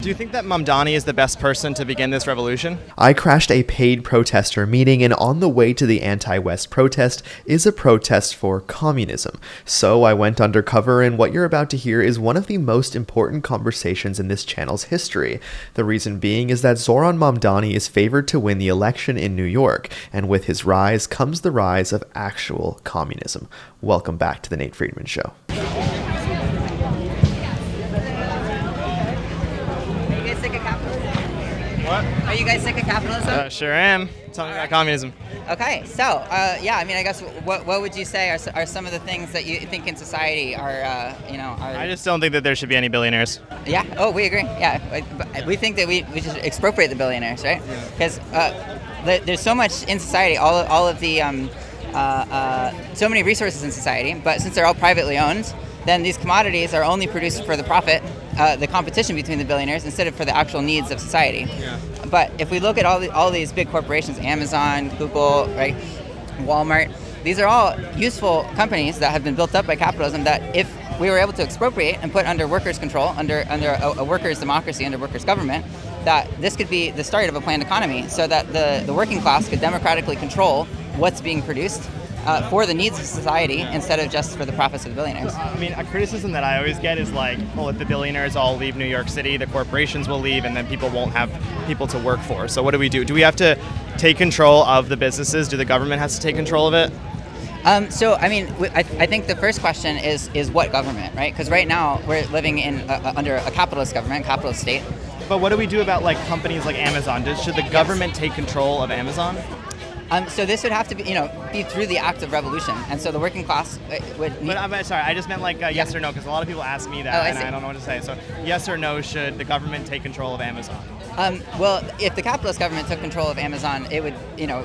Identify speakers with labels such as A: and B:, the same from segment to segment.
A: Do you think that Mamdani is the best person to begin this revolution?
B: I crashed a paid protester meeting, and on the way to the anti-West protest is a protest for communism. So I went undercover, and what you're about to hear is one of the most important conversations in this channel's history. The reason being is that Zoran Mamdani is favored to win the election in New York, and with his rise comes the rise of actual communism. Welcome back to The Nate Friedman Show.
A: What?
C: Are you guys sick of capitalism?
A: Sure am. Tell me about communism.
C: Okay, so I guess what would you say are some of the things that you think in society are
A: I just don't think that there should be any billionaires.
C: Yeah. Oh, we agree. Yeah, we think that we should expropriate the billionaires, right? Because there's so much in society, all of the so many resources in society, but since they're all privately owned, then these commodities are only produced for the profit, the competition between the billionaires, instead of for the actual needs of society.
A: Yeah.
C: But if we look at all these big corporations, Amazon, Google, right, Walmart, these are all useful companies that have been built up by capitalism that if we were able to expropriate and put under workers' control, under a workers' democracy, under workers' government, that this could be the start of a planned economy so that the working class could democratically control what's being produced for the needs of society instead of just for the profits of the billionaires.
A: I mean, a criticism that I always get is like, well, if the billionaires all leave New York City, the corporations will leave, and then people won't have people to work for. So what do we do? Do we have to take control of the businesses? Do the government has to take control of it?
C: I think the first question is what government, right? Because right now we're living in under a capitalist government, capitalist state.
A: But what do we do about like companies like Amazon? Should the government take control of Amazon?
C: So this would have to be through the act of revolution, and so the working class would need...
A: But I'm sorry, I just meant like yes or no, because a lot of people ask me that, and I don't know what to say. So yes or no, should the government take control of Amazon?
C: Well, if the capitalist government took control of Amazon, it would,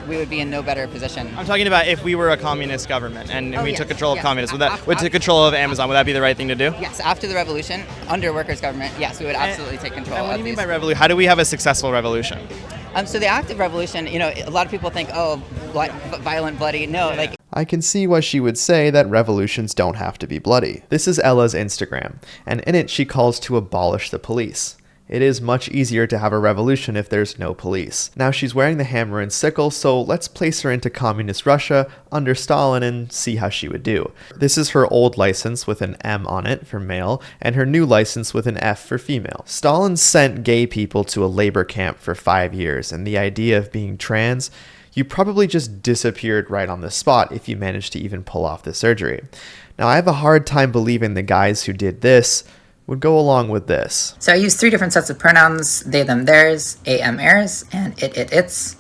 C: we would be in no better position.
A: I'm talking about if we were a communist government and we took control of communism, would take control of Amazon, would that be the right thing to do?
C: Yes, after the revolution, under workers' government, yes, we would absolutely take control.
A: And what do you mean by revolution? How do we have a successful revolution?
C: So the active revolution, a lot of people think, violent, bloody. No, like...
B: I can see why she would say that revolutions don't have to be bloody. This is Ella's Instagram, and in it she calls to abolish the police. It is much easier to have a revolution if there's no police. Now she's wearing the hammer and sickle, so let's place her into communist Russia under Stalin and see how she would do. This is her old license with an M on it for male, and her new license with an F for female. Stalin sent gay people to a labor camp for 5 years, and the idea of being trans, you probably just disappeared right on the spot if you managed to even pull off the surgery. Now I have a hard time believing the guys who did this would go along with this.
D: So I use 3 different sets of pronouns: they, them, theirs, am, ers, and its.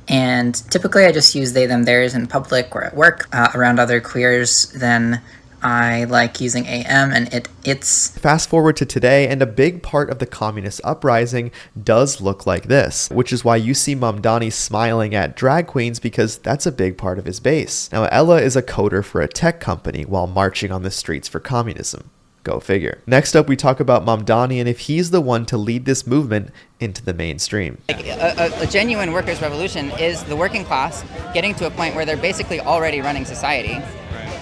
D: And typically I just use they, them, theirs in public or at work. Around other queers, then I like using am and its.
B: Fast forward to today, and a big part of the communist uprising does look like this, which is why you see Mamdani smiling at drag queens, because that's a big part of his base. Now Ella is a coder for a tech company while marching on the streets for communism. Go figure. Next up, we talk about Mamdani and if he's the one to lead this movement into the mainstream.
C: Like a genuine workers' revolution is the working class getting to a point where they're basically already running society.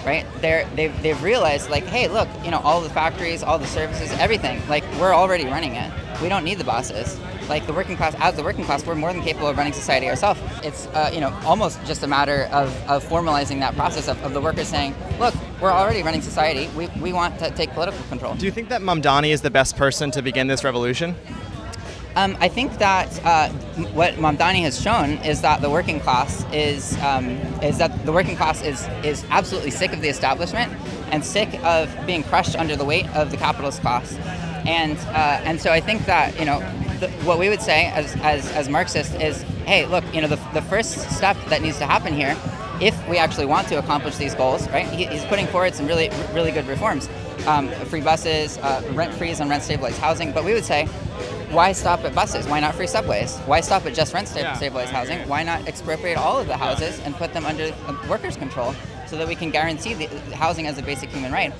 C: Right? They've realized, like, hey, look, all the factories, all the services, everything, like, we're already running it. We don't need the bosses. Like, the working class, as the working class, we're more than capable of running society ourselves. It's, almost just a matter of formalizing that process of the workers saying, look, we're already running society. We want to take political control.
A: Do you think that Mamdani is the best person to begin this revolution?
C: I think that what Mamdani has shown is that the working class is absolutely sick of the establishment and sick of being crushed under the weight of the capitalist class, and so I think that what we would say as Marxists is, hey, look, the first step that needs to happen here, if we actually want to accomplish these goals, right? He's putting forward some really good reforms, free buses, rent freeze on rent stabilized housing, but we would say, why stop at buses? Why not free subways? Why stop at just rent stabilized housing? Why not expropriate all of the houses and put them under workers' control so that we can guarantee the housing as a basic human right?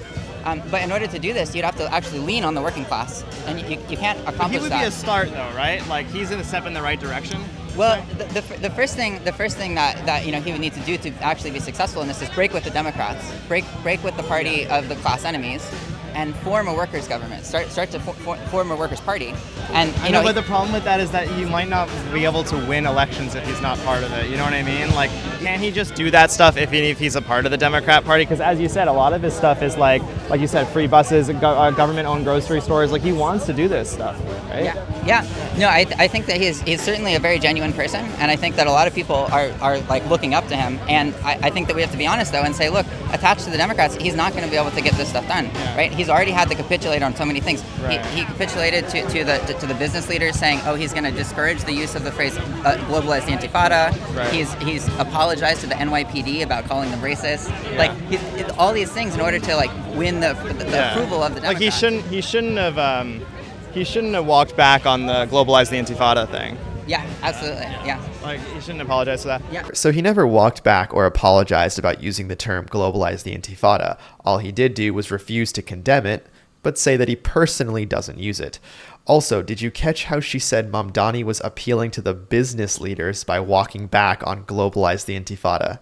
C: But in order to do this, you'd have to actually lean on the working class, and you can't accomplish that.
A: He would be a start, though, right? Like, he's in a step in the right direction.
C: Well, the first thing that he would need to do to actually be successful in this is break with the Democrats, break with the party of the class enemies, and form a workers' government. Start to form a workers' party. And
A: I know, but the problem with that is that he might not be able to win elections if he's not part of it. You know what I mean? Like, can't he just do that stuff if he's a part of the Democrat Party? Because as you said, a lot of his stuff is like you said, free buses, government-owned grocery stores. Like, he wants to do this stuff, right?
C: Yeah. No, I think that he's certainly a very genuine person, and I think that a lot of people are like looking up to him. And I think that we have to be honest though and say, look, attached to the Democrats, he's not going to be able to get this stuff done, right? He's already had to capitulate on so many things. Right. He capitulated to the business leaders, saying, oh, he's going to discourage the use of the phrase globalize the Intifada. Right. He's apologized to the NYPD about calling them racist. Yeah. Like all these things in order to like win the approval of the Democrats.
A: Like he shouldn't have walked back on the globalize the Intifada thing.
C: Yeah, absolutely. Yeah.
A: Like, he shouldn't apologize for that.
C: Yeah.
B: So he never walked back or apologized about using the term globalize the Intifada. All he did do was refuse to condemn it, but say that he personally doesn't use it. Also, did you catch how she said Mamdani was appealing to the business leaders by walking back on globalize the Intifada?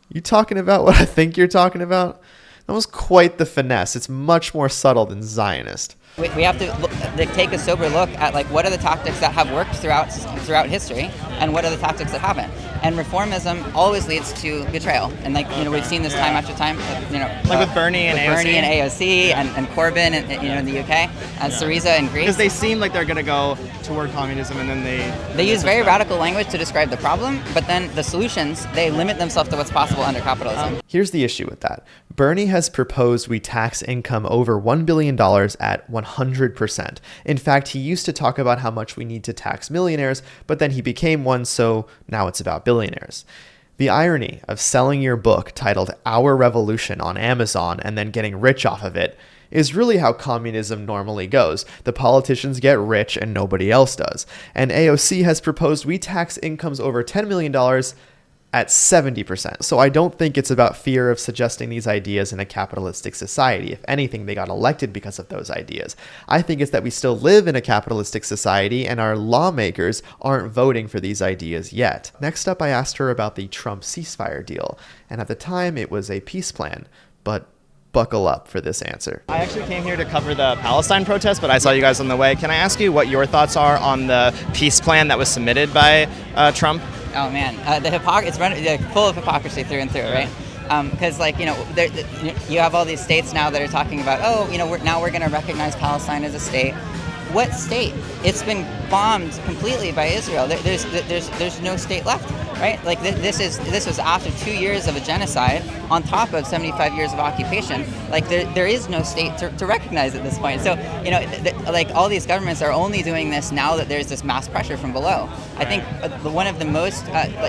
B: You talking about what I think you're talking about? That was quite the finesse. It's much more subtle than Zionist.
C: We have to take a sober look at like what are the tactics that have worked throughout history, and what are the tactics that haven't. And reformism always leads to betrayal, and we've seen this time after time.
A: Like with Bernie and
C: AOC and Corbyn in the UK, and Syriza in Greece.
A: Because they seem like they're going to go toward communism, and then
C: they use very radical language to describe the problem, but then the solutions, they limit themselves to what's possible under capitalism.
B: Here's the issue with that. Bernie has proposed we tax income over $1 billion at 100%. In fact, he used to talk about how much we need to tax millionaires, but then he became one, so now it's about billionaires. The irony of selling your book titled Our Revolution on Amazon and then getting rich off of it is really how communism normally goes. The politicians get rich and nobody else does. And AOC has proposed we tax incomes over $10 million at 70%. So I don't think it's about fear of suggesting these ideas in a capitalistic society. If anything, they got elected because of those ideas. I think it's that we still live in a capitalistic society and our lawmakers aren't voting for these ideas yet. Next up, I asked her about the Trump ceasefire deal. And at the time, it was a peace plan. But buckle up for this answer.
A: I actually came here to cover the Palestine protest, but I saw you guys on the way. Can I ask you what your thoughts are on the peace plan that was submitted by Trump?
C: Oh man, it's full of hypocrisy through and through, right? Because you have all these states now that are talking about, we're going to recognize Palestine as a state. What state? It's been bombed completely by Israel. There's no state left, right? Like this was after 2 years of a genocide on top of 75 years of occupation. Like there is no state to recognize at this point. So like all these governments are only doing this now that there's this mass pressure from below. I think one of the most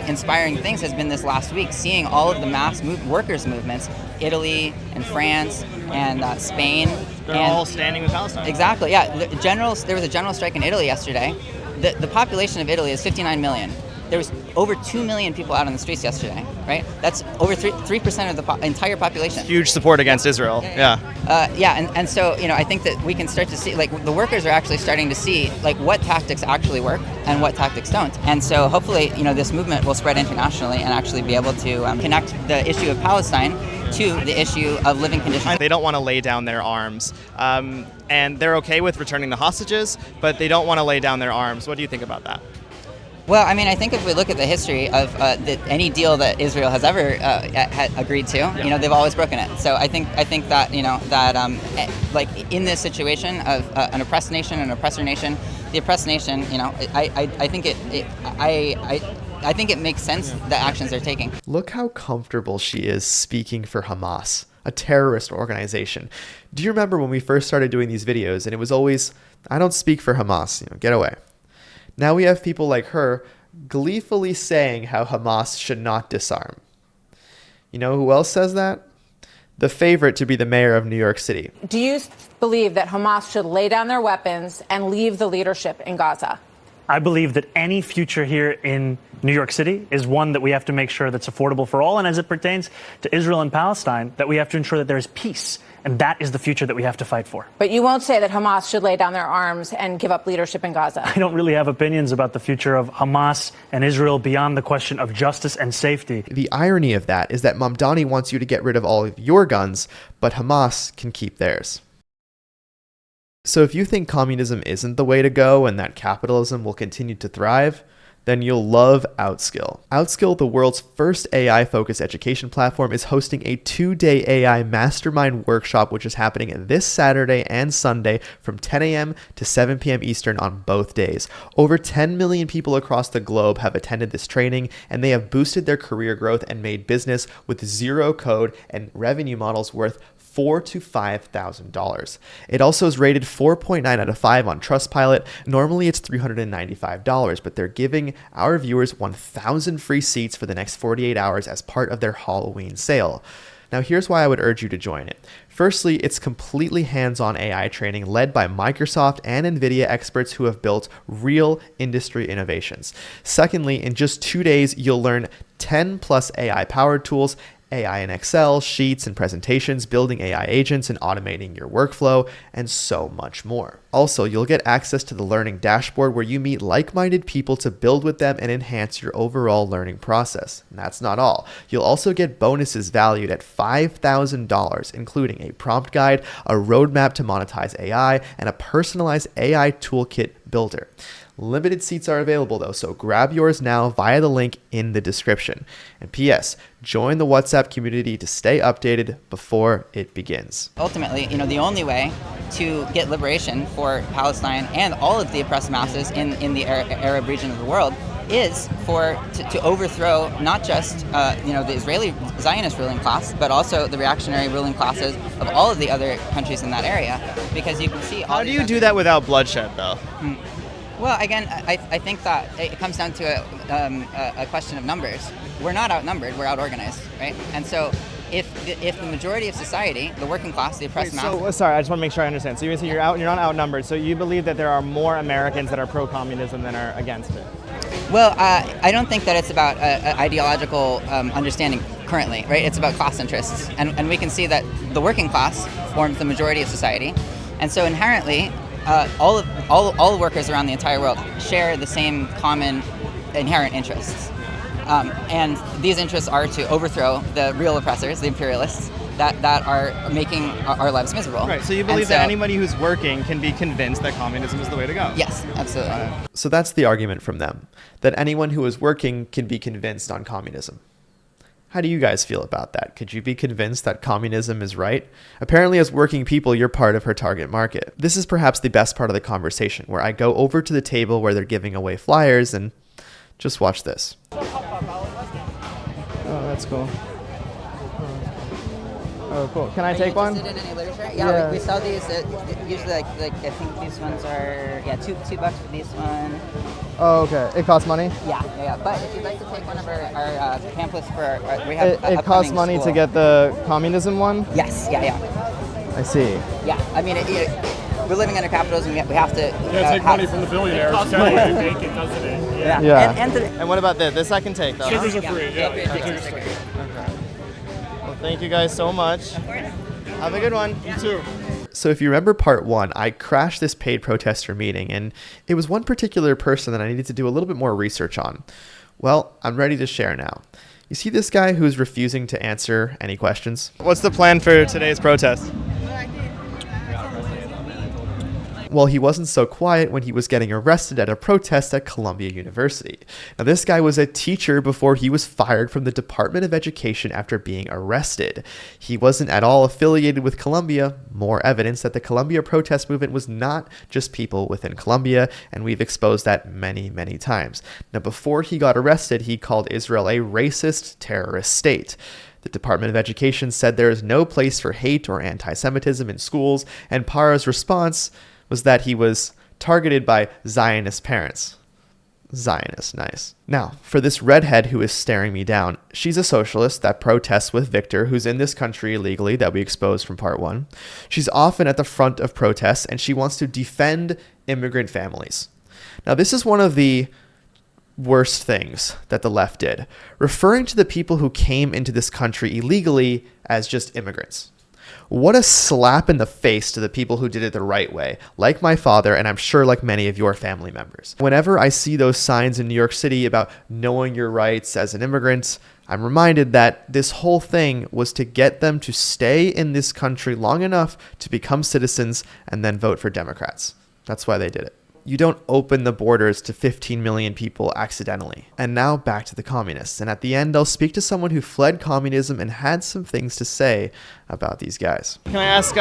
C: inspiring things has been this last week, seeing all of the mass workers movements, Italy and France and Spain.
A: They're all standing with Palestine.
C: Exactly, yeah. There was a general strike in Italy yesterday. The population of Italy is 59 million. There was over 2 million people out on the streets yesterday, right? That's over 3% of the entire population.
A: Huge support against Israel, yeah.
C: And so, I think that we can start to see, like, the workers are actually starting to see, like, what tactics actually work and what tactics don't. And so hopefully, this movement will spread internationally and actually be able to connect the issue of Palestine to the issue of living conditions.
A: They don't want to lay down their arms, and they're okay with returning the hostages, but they don't want to lay down their arms. What do you think about that?
C: Well, I mean, I think if we look at the history of any deal that Israel has ever agreed to, they've always broken it. So I think that like in this situation of an oppressed nation and an oppressor nation, the oppressed nation, I think it makes sense the actions they're taking.
B: Look how comfortable she is speaking for Hamas, a terrorist organization. Do you remember when we first started doing these videos and it was always, I don't speak for Hamas, get away. Now we have people like her gleefully saying how Hamas should not disarm. You know who else says that? The favorite to be the mayor of New York City.
E: Do you believe that Hamas should lay down their weapons and leave the leadership in Gaza?
F: I believe that any future here in New York City is one that we have to make sure that's affordable for all. And as it pertains to Israel and Palestine, that we have to ensure that there is peace. And that is the future that we have to fight for.
E: But you won't say that Hamas should lay down their arms and give up leadership in Gaza.
F: I don't really have opinions about the future of Hamas and Israel beyond the question of justice and safety.
B: The irony of that is that Mamdani wants you to get rid of all of your guns, but Hamas can keep theirs. So if you think communism isn't the way to go and that capitalism will continue to thrive, then you'll love Outskill. Outskill, the world's first AI-focused education platform, is hosting a 2-day AI Mastermind workshop, which is happening this Saturday and Sunday from 10 a.m. to 7 p.m. Eastern on both days. Over 10 million people across the globe have attended this training, and they have boosted their career growth and made business with zero code and revenue models worth $4,000 to $5,000. It also is rated 4.9 out of 5 on Trustpilot. Normally it's $395, but they're giving our viewers 1,000 free seats for the next 48 hours as part of their Halloween sale. Now here's why I would urge you to join it. Firstly, it's completely hands-on AI training led by Microsoft and NVIDIA experts who have built real industry innovations. Secondly, in just 2 days, you'll learn 10 plus AI-powered tools, AI in Excel, Sheets, and presentations, building AI agents and automating your workflow, and so much more. Also, you'll get access to the learning dashboard where you meet like-minded people to build with them and enhance your overall learning process. And that's not all. You'll also get bonuses valued at $5,000, including a prompt guide, a roadmap to monetize AI, and a personalized AI toolkit builder. Limited seats are available though, so grab yours now via the link in the description. And P.S. Join the WhatsApp community to stay updated before it begins.
C: Ultimately, the only way to get liberation for Palestine and all of the oppressed masses in the Arab region of the world is to overthrow not just the Israeli Zionist ruling class, but also the reactionary ruling classes of all of the other countries in that area. Because you can see
A: How do you do that without bloodshed, though?
C: Well, again, I think that it comes down to a question of numbers. We're not outnumbered; we're outorganized, right? And so, if the majority of society, the working class, the oppressed mass.
A: Sorry, I just want to make sure I understand. So you're not outnumbered. So you believe that there are more Americans that are pro-communism than are against it?
C: Well, I don't think that it's about ideological understanding currently, right? It's about class interests, and we can see that the working class forms the majority of society, and so inherently. All workers around the entire world share the same common inherent interests. And these interests are to overthrow the real oppressors, the imperialists, that are making our lives miserable.
A: Right, so you believe that anybody who's working can be convinced that communism is the way to go?
C: Yes, absolutely.
B: So that's the argument from them, that anyone who is working can be convinced on communism. How do you guys feel about that? Could you be convinced that communism is right? Apparently, as working people, you're part of her target market. This is perhaps the best part of the conversation, where I go over to the table where they're giving away flyers and just watch this.
A: Oh, that's cool. Oh, cool. Can I take one?
C: Are you interested in any literature? Yeah. We sell these. Usually, like I think these ones are $2 for this one.
A: Oh, okay. It costs money?
C: Yeah. But if you'd like to take one of our pamphlets for we have
A: it costs money to get the communism one?
C: Yes. Yeah.
A: I see.
C: Yeah. I mean, we're living under capitalism. We have to.
G: Take money from the billionaires. It costs money to make it, doesn't it?
A: Yeah.
C: And
A: what about this? This I can take, though.
G: Stickers are free. Yeah.
A: Okay. Well, thank you guys so much. Have a good one.
G: You too.
B: So if you remember part 1, I crashed this paid protester meeting, and it was one particular person that I needed to do a little bit more research on. Well, I'm ready to share now. You see this guy who's refusing to answer any questions?
A: What's the plan for today's protest?
B: Well, he wasn't so quiet when he was getting arrested at a protest at Columbia University. Now, this guy was a teacher before he was fired from the Department of Education after being arrested. He wasn't at all affiliated with Columbia, more evidence that the Columbia protest movement was not just people within Columbia, and we've exposed that many, many times. Now, before he got arrested, he called Israel a racist, terrorist state. The Department of Education said there is no place for hate or anti-Semitism in schools, and Parra's response was that he was targeted by Zionist parents. Zionist, nice. Now, for this redhead who is staring me down, she's a socialist that protests with Victor, who's in this country illegally, that we exposed from part 1. She's often at the front of protests, and she wants to defend immigrant families. Now, this is one of the worst things that the left did, referring to the people who came into this country illegally as just immigrants. What a slap in the face to the people who did it the right way, like my father, and I'm sure like many of your family members. Whenever I see those signs in New York City about knowing your rights as an immigrant, I'm reminded that this whole thing was to get them to stay in this country long enough to become citizens and then vote for Democrats. That's why they did it. You don't open the borders to 15 million people accidentally. And now back to the communists. And at the end, I'll speak to someone who fled communism and had some things to say about these guys.
A: Can I ask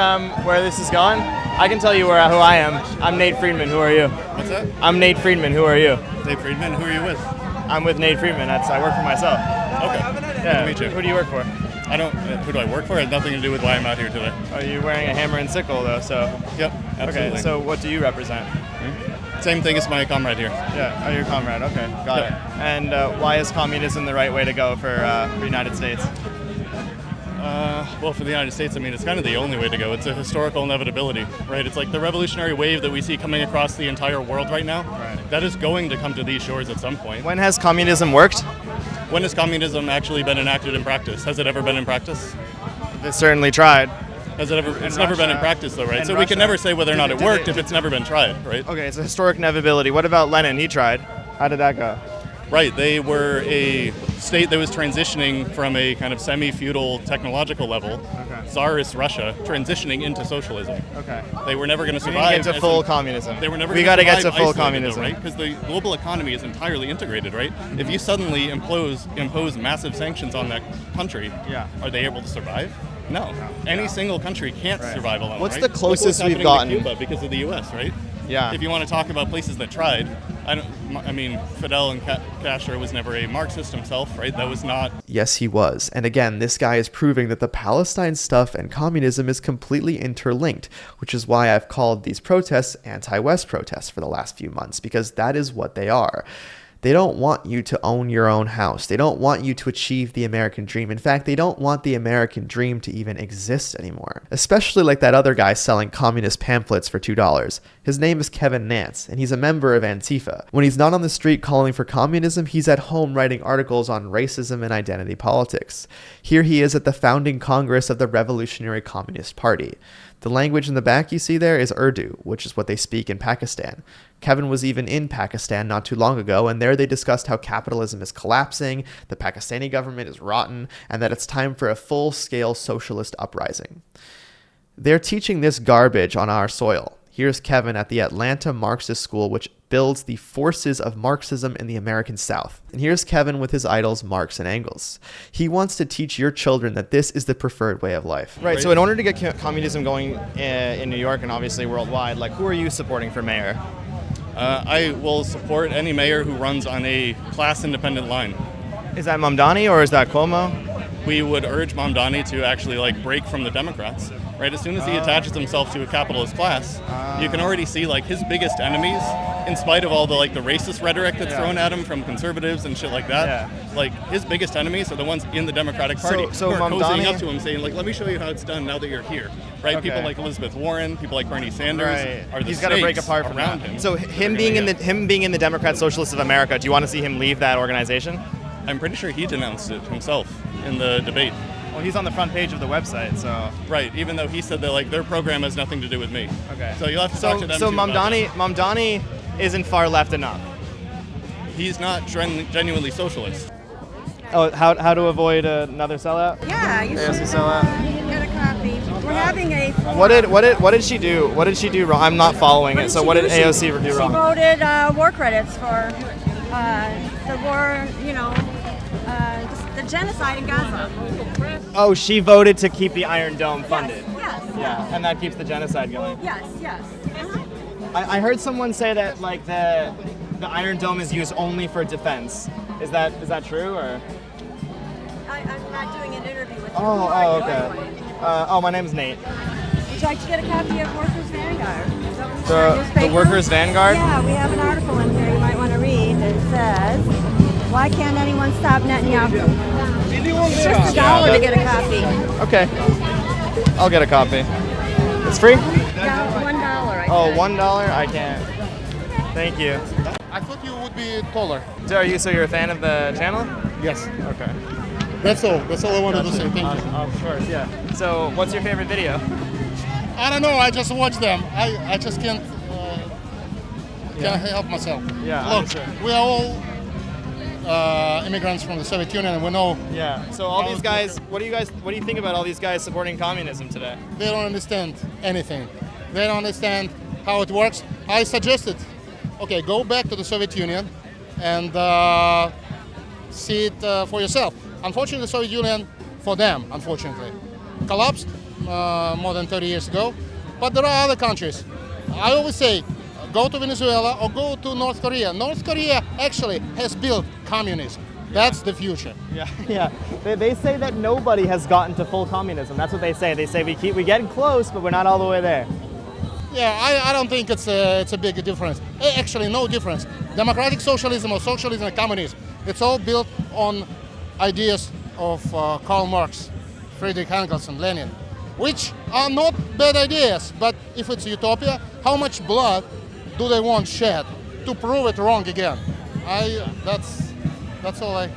A: where this is going? I can tell you who I am. I'm Nate Friedman. Who are you?
H: What's that?
A: I'm Nate Friedman. Who are you?
H: Nate Friedman. Who are you with?
A: I'm with Nate Friedman. I work for myself.
H: Okay.
A: Yeah.
H: Good to meet you.
A: Who do you work for?
H: I don't. Who do I work for? It has nothing to do with why I'm out here today.
A: Are you wearing a hammer and sickle though? So.
H: Yep. Absolutely.
A: Okay. So what do you represent?
H: Same thing as my comrade here.
A: Yeah. Oh, your comrade. Okay. Got
H: Yep.
A: it. And why is communism the right way to go for the United States?
H: Well, for the United States, I mean, it's kind of the only way to go. It's a historical inevitability, right? It's like the revolutionary wave that we see coming across the entire world right now.
A: Right.
H: That is going to come to these shores at some point.
A: When has communism worked?
H: When has communism actually been enacted in practice? Has it ever been in practice?
A: They certainly tried.
H: Has it ever? It's never been in
A: Russia-
H: practice, though, right?
A: in
H: So we can
A: Russia-
H: never say whether or not it
A: Did
H: worked
A: they-
H: if it's never been tried, right?
A: Okay, it's a historic inevitability. What about Lenin? He tried. How did that go?
H: Right, they were a state that was transitioning from a kind of semi-feudal technological level, Tsarist Russia, transitioning into socialism.
A: Okay.
H: They were never going to
A: We
H: survive.
A: didn't get to
H: as
A: full
H: in-
A: communism.
H: They were never.
A: We
H: got to
A: get to full
H: isolated,
A: communism.
H: though, right? Because the global economy is entirely integrated, right? If you suddenly impose massive sanctions on that country,
A: Yeah.
H: are they able to survive? No. Any single country can't survive alone.
A: What's
H: right?
A: the
H: Look
A: closest
H: what's
A: we've
H: happening to
A: gotten?
H: Cuba because of the U.S., right?
A: Yeah.
H: If you want to talk about places that tried, I mean, Fidel and Castro was never a Marxist himself, right? That was not.
B: Yes, he was. And again, this guy is proving that the Palestine stuff and communism is completely interlinked, which is why I've called these protests anti-West protests for the last few months, because that is what they are. They don't want you to own your own house. They don't want you to achieve the American dream. In fact, they don't want the American dream to even exist anymore. Especially like that other guy selling communist pamphlets for $2. His name is Kevin Nance, and he's a member of Antifa. When he's not on the street calling for communism, he's at home writing articles on racism and identity politics. Here he is at the founding Congress of the Revolutionary Communist Party. The language in the back you see there is Urdu, which is what they speak in Pakistan. Kevin was even in Pakistan not too long ago, and there they discussed how capitalism is collapsing, the Pakistani government is rotten, and that it's time for a full-scale socialist uprising. They're teaching this garbage on our soil. Here's Kevin at the Atlanta Marxist School, which builds the forces of Marxism in the American South. And here's Kevin with his idols Marx and Engels. He wants to teach your children that this is the preferred way of life.
A: Right. So in order to get communism going in New York and obviously worldwide, like who are you supporting for mayor?
H: I will support any mayor who runs on a class-independent line.
A: Is that Mamdani or is that Cuomo?
H: We would urge Mamdani to actually break from the Democrats. Right, as soon as he attaches himself to a capitalist class, you can already see his biggest enemies, in spite of all the the racist rhetoric that's thrown at him from conservatives and shit like that. His biggest enemies are the ones in the Democratic Party
A: So
H: who are cozying
A: Mamdani-
H: up to him, saying let me show you how it's done now that you're here. Right,
A: Okay.
H: people like Elizabeth Warren, people like Bernie Sanders are the
A: He's got to break
H: stakes
A: apart from
H: around
A: that.
H: him.
A: So him being in the Democrat Socialists of America, do you want to see him leave that organization?
H: I'm pretty sure he denounced it himself in the debate.
A: Well, he's on the front page of the website, so.
H: Right, even though he said that their program has nothing to do with me.
A: Okay.
H: So you'll have to talk to them.
A: So
H: too about
A: Mamdani isn't far left enough.
H: that. He's not genuinely socialist.
A: Oh, how to avoid another sellout?
I: Yeah, you
A: AOC
I: should
A: sellout.
I: get a copy. We're having a forum.
A: What did she do? What did she do wrong? I'm not following it. So what did AOC do
I: She
A: wrong?
I: voted war credits for the war, the genocide in Gaza.
A: Oh, she voted to keep the Iron Dome funded.
I: Yes.
A: Yeah, and that keeps the genocide going.
I: Yes.
A: I heard someone say that the Iron Dome is used only for defense. Is that true or?
I: I'm not doing an interview with you.
A: Oh, okay. My name's Nate.
I: Would you like to get a copy of Workers' Vanguard? Is that what
A: The
I: newspaper?
A: Workers' Vanguard?
I: Yeah, we have an article in here you might want to read. It says, "Why can't anyone stop Netanyahu?" It's just $1 to get a copy.
A: Okay. I'll get a copy. It's free?
I: Yeah, $1.
A: Oh, $1? I can't. Thank you.
G: I thought you would be taller.
A: So you're a fan of the channel?
G: Yes.
A: Okay.
G: That's all. That's all I wanted to say. Thank you.
A: Of course, yeah. So what's your favorite video?
G: I don't know. I just watch them. I just can't help myself.
A: Yeah,
G: Look,
A: understood.
G: we are all
J: immigrants from the Soviet Union, and we know
A: Yeah. So all these guys, what do you think about all these guys supporting communism today?
J: they don't understand anything. They don't understand how it works. I suggested, okay, go back to the Soviet Union and see it for yourself. Unfortunately, the Soviet Union, for them, unfortunately, collapsed more than 30 years ago. But there are other countries. I always say, go to Venezuela or go to North Korea. North Korea actually has built communism. That's the future.
A: Yeah, yeah. They say that nobody has gotten to full communism. That's what they say. They say we getting close, but we're not all the way there.
J: Yeah, I don't think it's a big difference. Actually, no difference. Democratic socialism or socialism and communism, it's all built on ideas of Karl Marx, Friedrich Engels, and Lenin, which are not bad ideas. But if it's utopia, how much blood do they want shed to prove it wrong again? That's all I.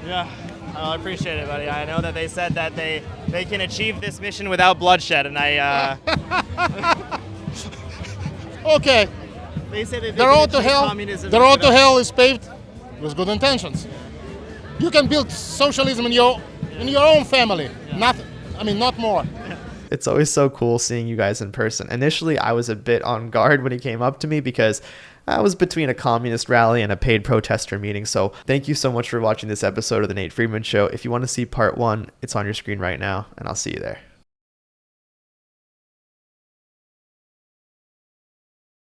A: Yeah. I appreciate it, buddy. I know that they said that they can achieve this mission without bloodshed, and I.
J: Okay.
A: They say that
J: The road to hell. The road to hell is paved with good intentions. You can build socialism in your own family. Nothing. I mean, not more.
B: It's always so cool seeing you guys in person. Initially, I was a bit on guard when he came up to me because I was between a communist rally and a paid protester meeting. So thank you so much for watching this episode of The Nate Friedman Show. If you want to see part 1, it's on your screen right now, and I'll see you there.